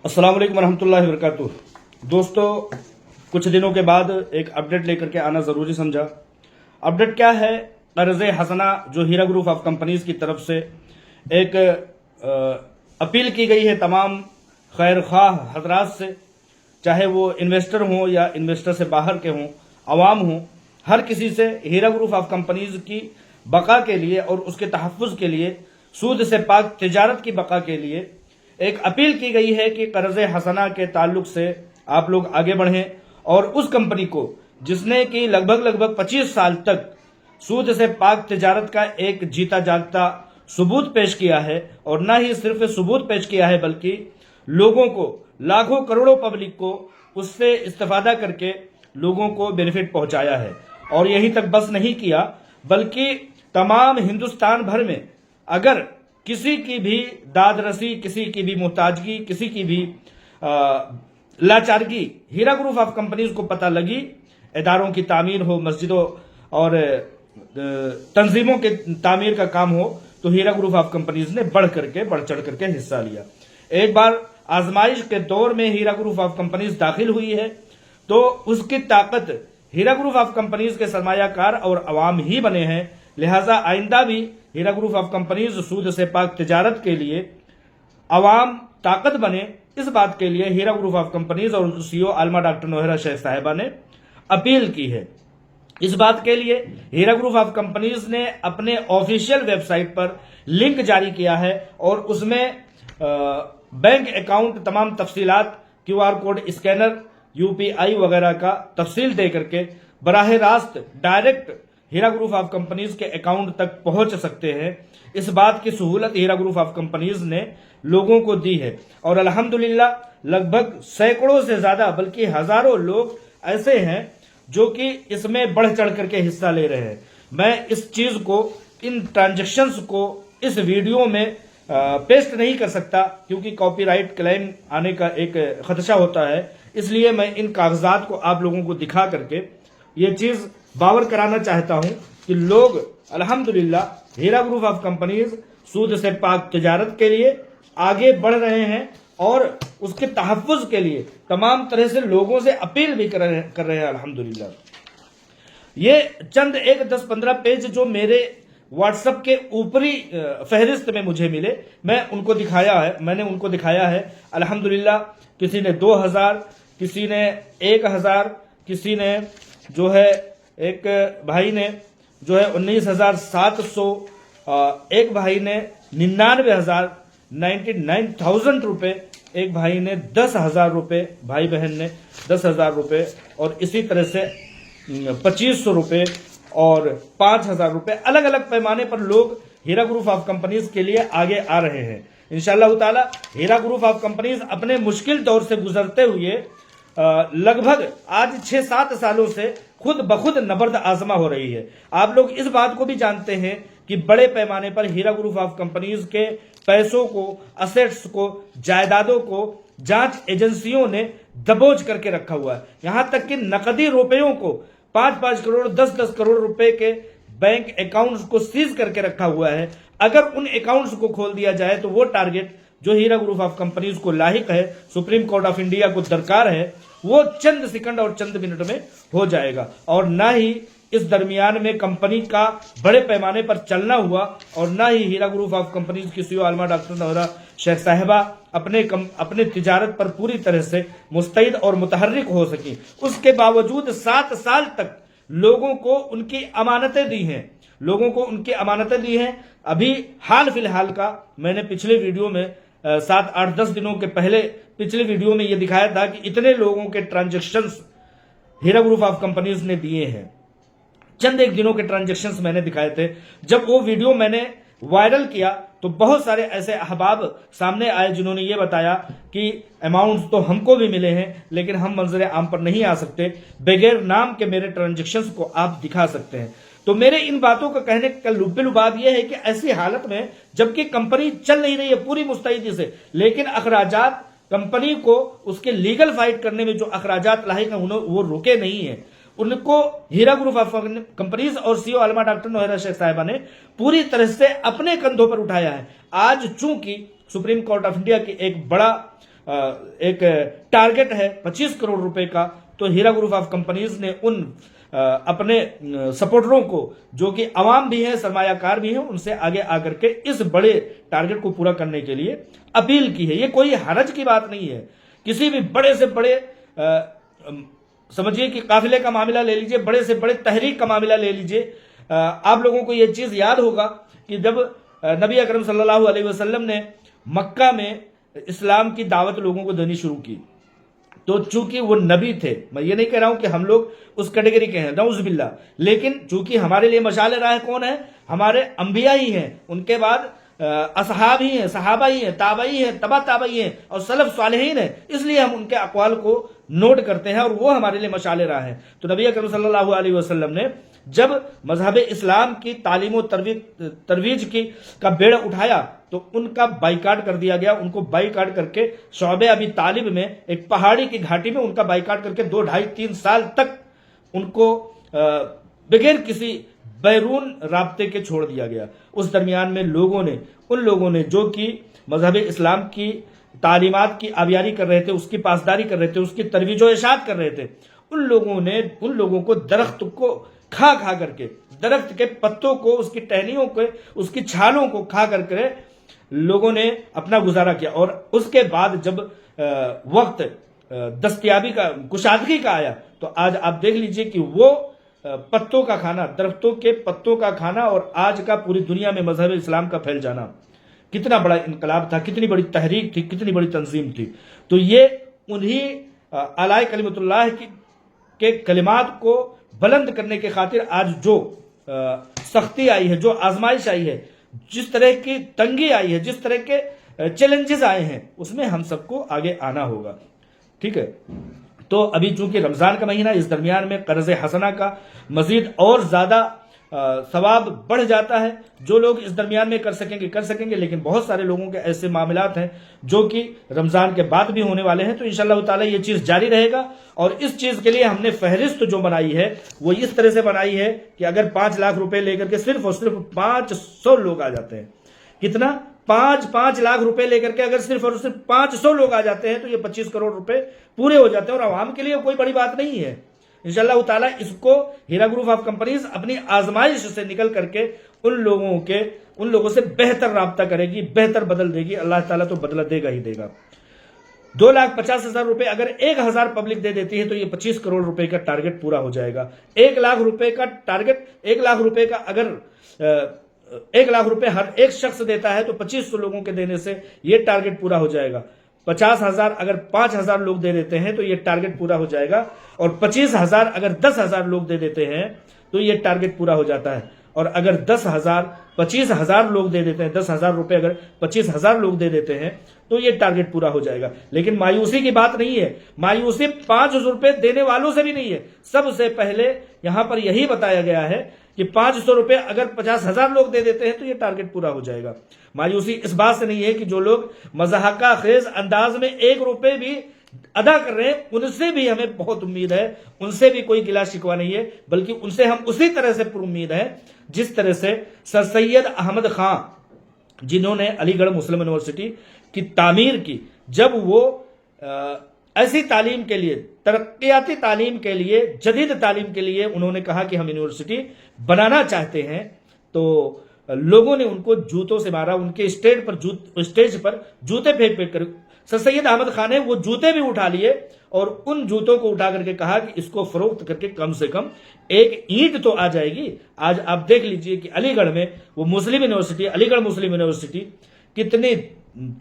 अस्सलाम वालेकुम रहमतुल्लाहि वबरकातुह। दोस्तों, कुछ दिनों के बाद एक अपडेट लेकर के आना ज़रूरी समझा। अपडेट क्या है? कर्ज़ हसना जो हीरा ग्रुप ऑफ कंपनीज की तरफ से एक अपील की गई है तमाम खैर ख्वाह हजरात से, चाहे वो इन्वेस्टर हों या इन्वेस्टर से बाहर के हों, अवाम हों, हर किसी से हीरा ग्रुप ऑफ कंपनीज की बका के लिए और उसके तहफ़्फ़ुज़ के लिए, सूद से पाक तिजारत की बका के लिए एक अपील की गई है कि कर्ज़ हसना के ताल्लुक से आप लोग आगे बढ़ें और उस कंपनी को जिसने कि लगभग 25 साल तक सूद से पाक तिजारत का एक जीता जागता सबूत पेश किया है, और न ही सिर्फ सबूत पेश किया है बल्कि लोगों को, लाखों करोड़ों पब्लिक को उससे इस्तेफादा करके लोगों को बेनिफिट पहुंचाया है। और यही तक बस नहीं किया बल्कि तमाम हिंदुस्तान भर में अगर किसी की भी दादरसी, किसी की भी मोहताजगी, किसी की भी लाचारगी हीरा ग्रुप ऑफ कंपनीज को पता लगी, इदारों की तामीर हो, मस्जिदों और तंजीमों के तामीर का काम हो, तो हीरा ग्रुप ऑफ कंपनीज ने बढ़ चढ़ करके हिस्सा लिया। एक बार आजमाइश के दौर में हीरा ग्रुप ऑफ कंपनीज दाखिल हुई है तो उसकी ताकत हीरा ग्रुप ऑफ कंपनीज के सरमायाकार और अवाम ही बने हैं। लिहाजा आइंदा भी हीरा ग्रुप ऑफ कंपनीज सूद से पाक तिजारत के लिए अवाम ताकत बने, इस बात के लिए हीरा ग्रुप ऑफ कंपनीज और सीईओ आलमा डॉक्टर नोहरा शेख साहिबा ने अपील की है। इस बात के लिए हीरा ग्रुप ऑफ कंपनीज ने अपने ऑफिशियल वेबसाइट पर लिंक जारी किया है और उसमें बैंक अकाउंट, तमाम तफसीलात, QR कोड स्कैनर, UPI वगैरह का तफसील दे करके बराह रास्त direct Heera group of companies के अकाउंट तक पहुंच सकते हैं। इस बात की सहूलत हीरा ग्रुप ऑफ कंपनीज ने लोगों को दी है और अल्हम्दुलिल्लाह लगभग सैकड़ों से ज्यादा बल्कि हजारों लोग ऐसे हैं जो कि इसमें बढ़ चढ़ करके हिस्सा ले रहे हैं। मैं इस चीज को, इन ट्रांजैक्शंस को इस वीडियो में पेस्ट नहीं कर सकता क्योंकि कॉपीराइट क्लेम आने का एक खदशा होता है, इसलिए मैं इन कागजात को आप लोगों को दिखा करके ये चीज बावर कराना चाहता हूं कि लोग अल्हम्दुलिल्लाह हीरा ग्रुप ऑफ कंपनीज सूद से पाक तिजारत के लिए आगे बढ़ रहे हैं और उसके तहफ़्फ़ुज़ के लिए तमाम तरह से लोगों से अपील भी कर रहे हैं। अल्हम्दुलिल्लाह ये चंद एक 10-15 पेज जो मेरे व्हाट्सएप के ऊपरी फहरिस्त में मुझे मिले, मैंने उनको दिखाया है। अल्हम्दुलिल्लाह किसी ने 2000, किसी ने 1000, किसी ने जो है, एक भाई ने जो है 19,700, एक भाई ने 99,000 रुपए, एक भाई ने 10,000 रुपए, भाई बहन ने 10,000 रुपए, और इसी तरह से 2,500 रुपए और 5,000 रुपए, अलग अलग पैमाने पर लोग हीरा ग्रुप ऑफ कंपनीज के लिए आगे आ रहे हैं। इंशाअल्लाह ताला हीरा ग्रुप ऑफ कंपनीज अपने मुश्किल दौर से गुजरते हुए लगभग आज 6-7 सालों से खुद बखुद नबर्द आजमा हो रही है। आप लोग इस बात को भी जानते हैं कि बड़े पैमाने पर हीरा ग्रुप ऑफ कंपनीज के पैसों को, असेट्स को, जायदादों को जांच एजेंसियों ने दबोच करके रखा हुआ है। यहां तक कि नकदी रुपयों को 5-5 करोड़, 10-10 करोड़ रुपए के बैंक अकाउंट्स को सीज करके रखा हुआ है। अगर उन अकाउंट्स को खोल दिया जाए तो वो टारगेट जो हीरा ग्रुप ऑफ कंपनीज को लाहिक है, सुप्रीम कोर्ट ऑफ इंडिया को दरकार है, वो चंद सेकंड और चंद मिनट में हो जाएगा। और ना ही इस दरमियान में कंपनी का बड़े पैमाने पर चलना हुआ और ना ही हीरा ग्रुप ऑफ कंपनीज की सीईओ आलमा डॉक्टर नोहरा शेख साहिबा अपने तिजारत पर पूरी तरह से मुस्तैद और मुतहर्रिक हो सकी। उसके बावजूद 7 साल तक लोगों को उनकी अमानतें दी हैं। अभी हाल फिलहाल का मैंने पिछले वीडियो में 7-8-10 दिनों के पहले पिछले वीडियो में यह दिखाया था कि इतने लोगों के transactions Heera group of companies ने दिए हैं। चंद एक दिनों के ट्रांजैक्शंस मैंने दिखाए थे। जब वो वीडियो मैंने वायरल किया तो बहुत सारे ऐसे अहबाब सामने आए जिन्होंने ये बताया कि अमाउंट्स तो हमको भी मिले हैं लेकिन हम मंजर आम पर नहीं आ सकते, बगैर नाम के मेरे ट्रांजैक्शंस को आप दिखा सकते हैं। तो मेरे इन बातों का कहने का लुब्बे-लुबाब यह है कि ऐसी हालत में जबकि कंपनी चल नहीं रही है पूरी मुस्तैदी से, लेकिन अखराजात कंपनी को उसके लीगल फाइट करने में जो अखराजात लाहिक हैं वो रुके नहीं है। उनको हीरा ग्रुप ऑफ कंपनीज और सीईओ आलमा डॉक्टर नोहरा शेख साहिबा ने पूरी तरह से अपने कंधों पर उठाया है। आज चूंकि सुप्रीम कोर्ट ऑफ इंडिया की एक बड़ा ایک ٹارگٹ ہے 25 کروڑ روپے کا، تو ہیرا گروپ آف کمپنیز نے ان اپنے سپورٹروں کو جو کہ عوام بھی ہیں، سرمایہ کار بھی ہیں، ان سے آگے آ کر کے اس بڑے ٹارگٹ کو پورا کرنے کے لیے اپیل کی ہے۔ یہ کوئی حرج کی بات نہیں ہے، کسی بھی بڑے سے بڑے سمجھیے کہ قافلے کا معاملہ لے لیجئے، بڑے سے بڑے تحریک کا معاملہ لے لیجئے، آپ لوگوں کو یہ چیز یاد ہوگا کہ جب نبی اکرم صلی اللہ علیہ وسلم نے مکہ میں اسلام کی دعوت لوگوں کو دینی شروع کی، تو چونکہ وہ نبی تھے، میں یہ نہیں کہہ رہا ہوں کہ ہم لوگ اس کیٹیگری کے ہیں، نعوذ باللہ، لیکن چونکہ ہمارے لیے مشعل راہ کون ہے؟ ہمارے انبیاء ہی ہیں، ان کے بعد اصحاب ہی ہیں، صحابہ ہی ہیں، تابعی ہیں، تبع تابعی ہیں اور سلف صالحین ہیں، اس لیے ہم ان کے اقوال کو نوٹ کرتے ہیں اور وہ ہمارے لیے مشعل راہ ہیں۔ تو نبی اکرم صلی اللہ علیہ وسلم نے جب مذہب اسلام کی تعلیم و ترویج کا بیڑا اٹھایا تو ان کا بائیکاٹ کر دیا گیا، ان کو بائیکاٹ کر کے شعبہ ابی طالب میں ایک پہاڑی کی گھاٹی میں ان کا بائیکاٹ کر کے 2 ڈھائی 3 سال تک ان کو بغیر کسی بیرون رابطے کے چھوڑ دیا گیا۔ اس درمیان میں ان لوگوں نے جو کہ مذہب اسلام کی تعلیمات کی آبیاری کر رہے تھے، اس کی پاسداری کر رہے تھے، اس کی ترویج و ارشاد کر رہے تھے، ان لوگوں کو درخت کو کھا کر کے، درخت کے پتوں کو، اس کی ٹہنیوں کو، اس کی چھالوں کو کھا کر کے لوگوں نے اپنا گزارا کیا۔ اور اس کے بعد جب وقت دستیابی کا، کشادگی کا آیا، تو آج آپ دیکھ لیجئے کہ وہ پتوں کا کھانا، درختوں کے پتوں کا کھانا، اور آج کا پوری دنیا میں مذہب اسلام کا پھیل جانا کتنا بڑا انقلاب تھا، کتنی بڑی تحریک تھی، کتنی بڑی تنظیم تھی۔ تو یہ انہی اعلی کلمت اللہ کے کلمات کو بلند کرنے کے خاطر آج جو سختی آئی ہے، جو آزمائش آئی ہے، جس طرح کی تنگی آئی ہے، جس طرح کے چیلنجز آئے ہیں، اس میں ہم سب کو آگے آنا ہوگا، ٹھیک ہے۔ تو ابھی چونکہ رمضان کا مہینہ، اس درمیان میں قرض حسنہ کا مزید اور زیادہ ثواب بڑھ جاتا ہے۔ جو لوگ اس درمیان میں کر سکیں گے، لیکن بہت سارے لوگوں کے ایسے معاملات ہیں جو کہ رمضان کے بعد بھی ہونے والے ہیں، تو انشاءاللہ تعالی یہ چیز جاری رہے گا۔ اور اس چیز کے لیے ہم نے فہرست جو بنائی ہے وہ اس طرح سے بنائی ہے کہ اگر 5 لاکھ روپے لے کر کے صرف اور صرف 500 لوگ آ جاتے ہیں، کتنا؟ 5 لاکھ روپے لے کر کے اگر صرف اور صرف 500 لوگ آ جاتے ہیں تو یہ 25 کروڑ روپے پورے ہو جاتے ہیں، اور عوام کے لیے کوئی بڑی بات نہیں ہے۔ انشاءاللہ تعالیٰ اس کو ہیرا گروپ آف کمپنیز اپنی آزمائش سے نکل کر کے ان لوگوں سے بہتر رابطہ کرے گی، بہتر بدل دے گی۔ اللہ تعالیٰ تو بدلہ دے گا ہی دے گا۔ 2,50,000 روپے اگر 1,000 پبلک دے دیتی ہے تو یہ 25 کروڑ روپے کا ٹارگٹ پورا ہو جائے گا۔ 1 لاکھ روپے کا ٹارگٹ، 1 لاکھ روپے کا اگر 1 لاکھ روپے ہر ایک شخص دیتا ہے تو 2500 لوگوں کے دینے سے یہ ٹارگٹ پورا ہو جائے گا۔ 50,000 اگر 5,000 لوگ دے دیتے ہیں تو یہ ٹارگٹ پورا ہو جائے گا، اور 25,000 اگر 10,000 لوگ دے دیتے ہیں تو یہ ٹارگٹ پورا ہو جاتا ہے۔ اور اگر 25,000 لوگ دے دیتے ہیں، 10,000 روپے اگر 25,000 لوگ دے دیتے ہیں تو یہ ٹارگٹ پورا ہو جائے گا۔ لیکن مایوسی کی بات نہیں ہے، مایوسی 500 روپے دینے والوں سے بھی نہیں ہے۔ سب سے پہلے یہاں پر یہی بتایا گیا ہے کہ 500 روپے اگر 50,000 لوگ دے دیتے ہیں تو یہ ٹارگٹ پورا ہو جائے گا۔ مایوسی اس بات سے نہیں ہے کہ جو لوگ مضحکہ خیز انداز میں 1 روپے بھی ادا کر رہے ہیں، ان سے بھی ہمیں بہت امید ہے، ان سے بھی کوئی گلہ شکوہ نہیں ہے، بلکہ ان سے ہم اسی طرح سے پر امید ہیں جس طرح سے سر سید احمد خان، جنہوں نے علی گڑھ مسلم یونیورسٹی کی تعمیر کی، جب وہ ایسی تعلیم کے لیے، ترقیاتی تعلیم کے لیے، جدید تعلیم کے لیے انہوں نے کہا کہ ہم یونیورسٹی بنانا چاہتے ہیں، تو لوگوں نے ان کو جوتوں سے مارا، ان کے اسٹیج پر جوتے پھینک کر سر سید احمد خان نے وہ جوتے بھی اٹھا لیے اور ان جوتوں کو اٹھا کر کے کہا کہ اس کو فروخت کر کے کم سے کم 1 اینٹ تو آ جائے گی۔ آج آپ دیکھ لیجئے کہ علی گڑھ میں وہ مسلم یونیورسٹی، علی گڑھ مسلم یونیورسٹی کتنی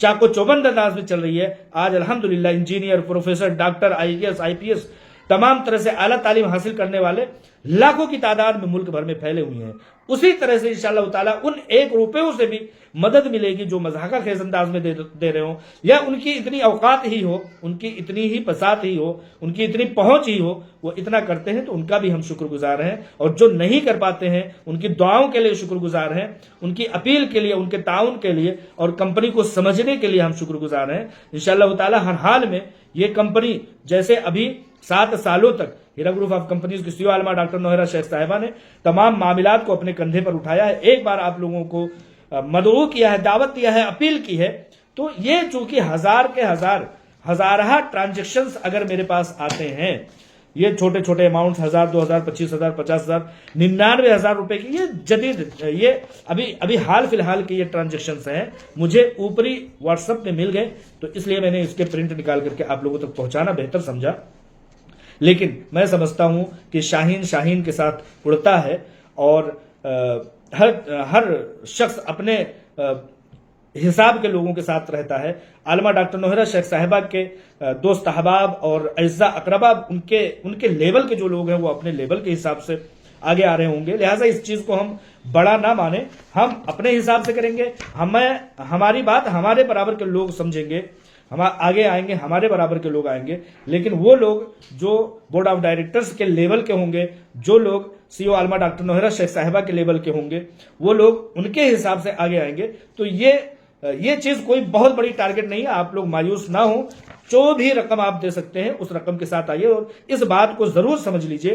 چاقو چوبند انداز میں چل رہی ہے۔ آج الحمدللہ engineer, professor, doctor, IAS، IPS، تمام طرح سے اعلیٰ تعلیم حاصل کرنے والے لاکھوں کی تعداد میں ملک بھر میں پھیلے ہوئے ہیں۔ اسی طرح سے انشاءاللہ تعالیٰ ان 1 روپیوں سے بھی مدد ملے گی جو مضحکہ خیز انداز میں دے رہے ہوں، یا ان کی اتنی اوقات ہی ہو، ان کی اتنی ہی بساط ہی ہو، ان کی اتنی پہنچ ہی ہو، وہ اتنا کرتے ہیں تو ان کا بھی ہم شکر گزار ہیں، اور جو نہیں کر پاتے ہیں ان کی دعاؤں کے لیے شکر گزار ہیں، ان کی اپیل کے لیے، ان کے تعاون کے لیے اور کمپنی کو سمجھنے کے لیے ہم شکر گزار ہیں۔ انشاءاللہ تعالیٰ ہر حال میں یہ کمپنی، جیسے ابھی 7 سالوں تک ہیرا گروپ آف کمپنیز کی CEO عالمہ ڈاکٹر نوہرہ شیخ صاحبہ نے تمام معاملات کو اپنے کندھے پر اٹھایا ہے، ایک بار آپ لوگوں کو مدعو کیا ہے، دعوت دیا ہے، اپیل کی ہے، تو یہ چونکہ 1000 کے 1000 हजारहा ट्रांजेक्शन्स अगर मेरे पास आते हैं, ये छोटे छोटे अमाउंट 1000, 2000, 25,000, 50,000, 99,000 रुपए की, ये जदीद, ये अभी हाल फिलहाल के ये ट्रांजेक्शन्स हैं, मुझे ऊपरी व्हाट्सएप में मिल गए, तो इसलिए मैंने इसके प्रिंट निकाल करके आप लोगों तक पहुंचाना बेहतर समझा। लेकिन मैं समझता हूं कि शाहीन के साथ उड़ता है, और हर शख्स अपने हिसाब के लोगों के साथ रहता है। आलमा डॉक्टर नौहरा शेख साहिबा के दोस्त अहबाब और अज्जा अकरबा, उनके लेवल के जो लोग हैं वो अपने लेवल के हिसाब से आगे आ रहे होंगे, लिहाजा इस चीज को हम बड़ा ना माने, हम अपने हिसाब से करेंगे। हमारी बात हमारे बराबर के लोग समझेंगे, हम आगे आएंगे, हमारे बराबर के लोग आएंगे। लेकिन वो लोग जो बोर्ड ऑफ डायरेक्टर्स के लेवल के होंगे, जो लोग सीईओ आलमा डॉक्टर नौहरा शेख साहिबा के लेवल के होंगे, वो लोग उनके हिसाब से आगे आएंगे। तो ये चीज कोई बहुत बड़ी टारगेट नहीं है, आप लोग मायूस ना हो। जो भी रकम आप दे सकते हैं उस रकम के साथ आइए, और इस बात को जरूर समझ लीजिए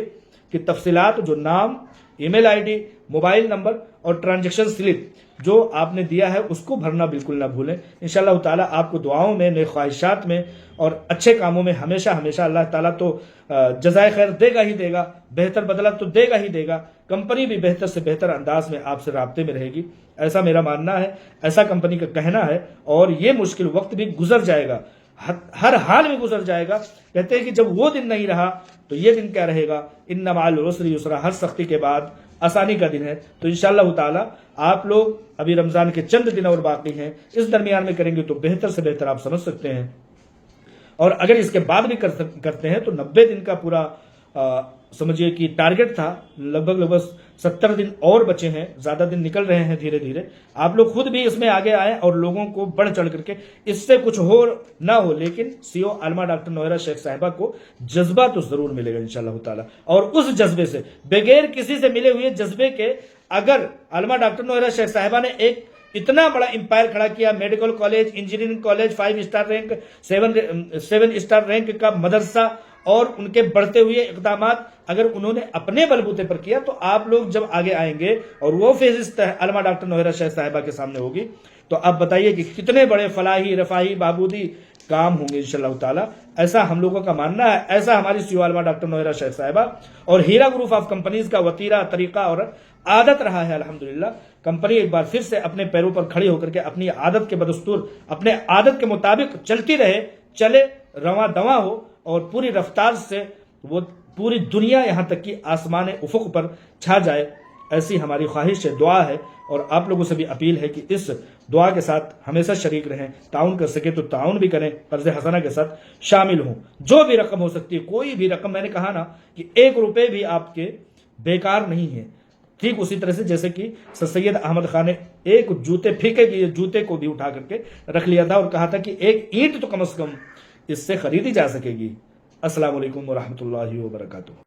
कि तफसीलात, जो नाम, ईमेल आईडी, मोबाइल नंबर और ट्रांजैक्शन स्लिप जो आपने दिया है उसको भरना बिल्कुल ना भूलें। इंशाअल्लाह ताला आपको दुआओं में, नेक ख्वाहिशात में और अच्छे कामों में हमेशा हमेशा अल्लाह ताला तो जज़ाए खैर देगा ही देगा, बेहतर बदला तो देगा ही देगा। कंपनी भी बेहतर से बेहतर अंदाज में आपसे राब्ते में रहेगी, ऐसा मेरा मानना है, ऐसा कंपनी का कहना है। और ये मुश्किल वक्त भी गुजर जाएगा, हर हाल में गुजर जाएगा। कहते हैं कि जब वो दिन नहीं रहा तो ये दिन क्या रहेगा, इन्ना मअल उसरि युसरा, हर सख्ती के बाद आसानी का दिन है। तो इंशाअल्लाह ताला आप लोग, अभी रमजान के चंद दिन और बाकी हैं, इस दरमियान में करेंगे तो बेहतर से बेहतर आप समझ सकते हैं। और अगर इसके बाद भी करते हैं तो 90 दिन का पूरा समझिए कि टारगेट था, लगभग 70 दिन और बचे हैं, ज्यादा दिन निकल रहे हैं धीरे धीरे। आप लोग खुद भी इसमें आगे आए और लोगों को बढ़ चढ़ करके, इससे कुछ हो ना हो, लेकिन सीईओ आलमा डॉक्टर नौहरा शेख साहिबा को जज्बा तो जरूर मिलेगा इंशाअल्लाह ताला। और उस जज्बे से, बगैर किसी से मिले हुए जज्बे के, अगर आलमा डॉक्टर नौहरा शेख साहिबा ने एक इतना बड़ा एम्पायर खड़ा किया, medical college, engineering college, 5 star rank, 7 star rank का मदरसा, और उनके बढ़ते हुए इक़दामात अगर उन्होंने अपने बलबूते पर किया, तो आप लोग जब आगे आएंगे और वो फेज़ आलमा डॉक्टर नौहरा शेख साहिबा के सामने होगी, तो आप बताइए कि कितने बड़े फलाही, रफाही, बाबूदी काम होंगे इंशाअल्लाह ताला। ऐसा हम लोगों का मानना है, ऐसा हमारी सीईओ आलमा डॉक्टर नौहरा शेख साहिबा और हीरा ग्रुप ऑफ कंपनीज का वतीरा, तरीका और आदत रहा है। अल्हम्दुलिल्लाह कंपनी एक बार फिर से अपने पैरों पर खड़ी होकर के अपनी आदत के बदस्तूर, अपने आदत के मुताबिक चलती रहे, चले, रवां दवा हो, और पूरी रफ्तार से वो पूरी दुनिया यहां तक कि आसमान उफुक पर छा जाए, ऐसी हमारी ख्वाहिश है, दुआ है। और आप लोगों से भी अपील है कि इस दुआ के साथ हमेशा शरीक रहें, ताउन कर सके तो ताउन भी करें, कर्ज हसना के साथ शामिल हों। जो भी रकम हो सकती है, कोई भी रकम, मैंने कहा ना कि 1 रुपए भी आपके बेकार नहीं है। ठीक उसी तरह से जैसे कि सैयद अहमद खान ने एक जूते फीके के जूते को भी उठा करके रख लिया था और कहा था कि एक ईंट तो कम से कम इससे खरीदी जा सकेगी। अस्सलाम वालेकुम व रहमतुल्लाहि व बरकातुहू।